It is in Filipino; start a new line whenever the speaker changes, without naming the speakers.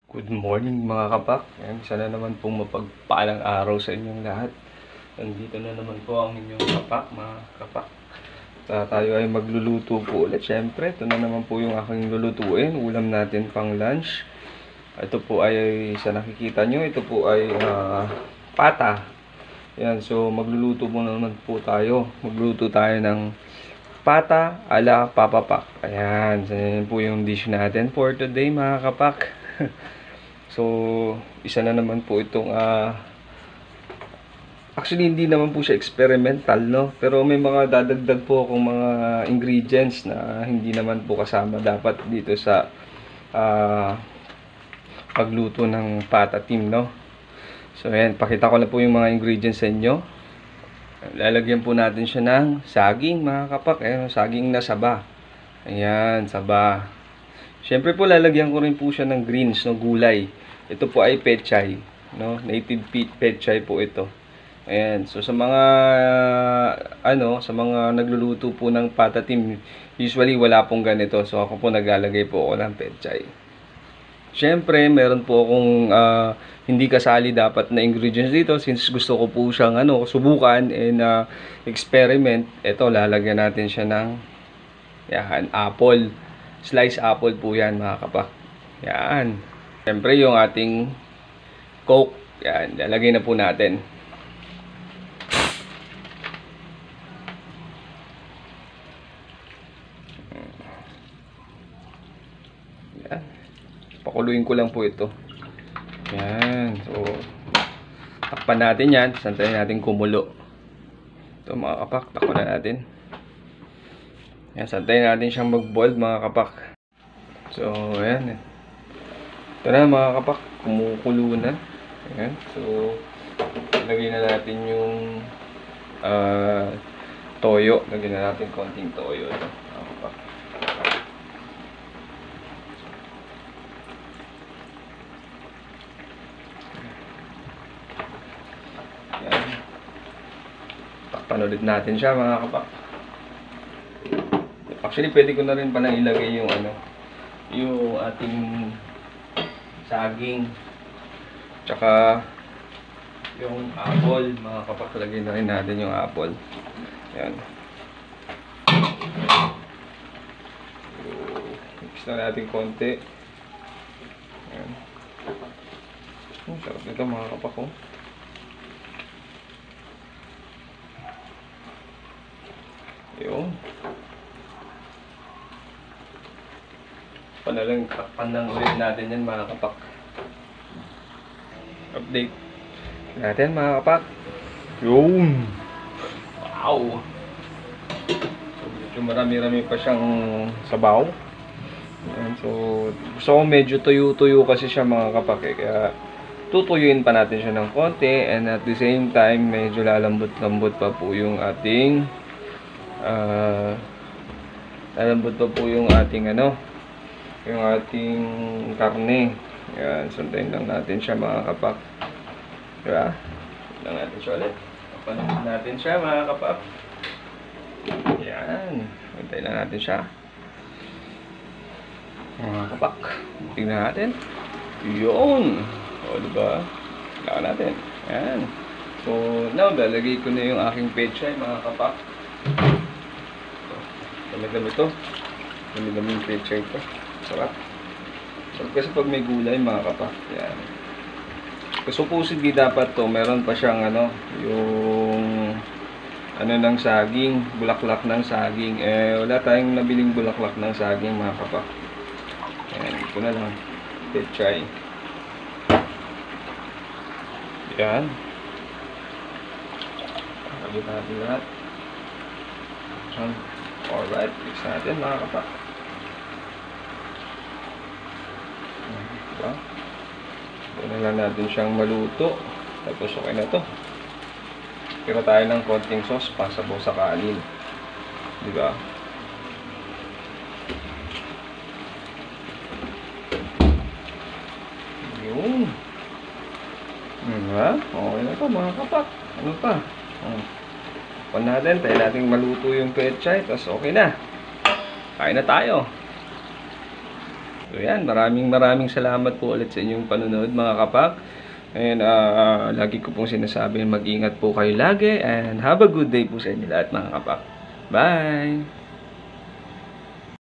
Good morning mga kapak. Ayan, sana naman pong mapagpalang araw sa inyong lahat. Nandito na naman po ang inyong kapak, mga kapak. Tayo ay magluluto po ulit. Siyempre, ito na naman po yung aking lulutuin. Ulam natin pang lunch. Ito po ay, sa nakikita nyo, ito po ay pata. Ayan, so magluluto po naman po tayo. Magluluto tayo ng pata ala Papa Pac. Ayan, so yan po yung dish natin for today mga kapak. So, isa na naman po itong actually hindi naman po siya experimental, no? Pero may mga dadagdag po akong mga ingredients na hindi naman po kasama dapat dito sa pagluto ng pata team, no? So, ayan, pakita ko na po yung mga ingredients sa inyo. Lalagyan po natin siya ng saging, mga kapak. Ayan, saging na saba. Ayan, saba. Siyempre po, lalagyan ko rin po siya ng greens, no, gulay. Ito po ay pechay, no? Native pechay po ito. Ayan, so sa mga sa mga nagluluto po ng pata team, usually wala pong ganito. So ako po naglalagay po ako ng pechay. Siyempre, meron po akong hindi kasali dapat na ingredients dito since gusto ko po siyang subukan and experiment. Ito, lalagyan natin siya ng apple. Slice apple po yan mga kapak. Yan. Siyempre yung ating Coke. Yan. Lalagay na po natin. Yan. Pakuluin ko lang po ito. Yan. So, takpan natin yan. Santayin natin kumulo. Ito mga kapak. Takpan na natin. Yan. Santayin natin siyang mag-boil mga kapak. So, ayan. Ito na mga kapak, kumukulo na. Ayan. So, lagyan na natin yung toyo. Lagyan na natin konting toyo. Mga kapak. Ayan. Takpan ulit natin siya mga kapak. Actually, pwede ko na rin palang ilagay yung yung ating saging. Tsaka yung apple, mga kapak, lagay na rin natin yung apple. Ayan. So, mix na natin konti. Ayan. Sarap nito mga kapak ko. Ayun. Takpan lang ulit natin yan mga kapak. Update natin mga kapak. Yun. Wow. So, medyo marami-rami pa siyang sabaw. Ayan, so, gusto ko medyo tuyo-tuyo kasi siya mga kapak. Kaya tutuyuin pa natin siya ng konti. And at the same time, medyo lalambot-lambot pa po yung ating yung ating karne. Yan, sundayin lang natin siya mga kapak. Diba? Sundayin lang natin siya ulit. Kapanin natin siya mga kapak. Yan. Sundayin lang natin siya. Mga kapak. Tingnan natin. Yun. O, diba? Kailangan natin. Yan. So, now, lalagay ko na yung aking pechay mga kapak. Dami-dami ito. Dami-dami yung pechay ito. Sarap. Sarap kasi pag may gulay mga kapak. Yan. Supposedly dapat to, meron pa siyang yung ng saging, bulaklak ng saging. Wala tayong nabiling bulaklak ng saging mga kapak. Yan, ito na lang. Pechay. Yan. Lagyan natin lahat. Alright, mix natin mga kapak. Diba? Doon na lang natin siyang maluto. Tapos okay na to. Tira tayo ng konting sauce pasabaw sa kanin. Diba? Yun. Diba? Okay na to mga kapak. Ano pa? Pan natin. Tayo natin maluto yung pechay. Tapos okay na. Kain na tayo. So yan, maraming salamat po ulit sa inyong panonood mga kapak. And lagi ko pong sinasabi, mag-ingat po kayo lagi and have a good day po sa inyo lahat mga kapak. Bye!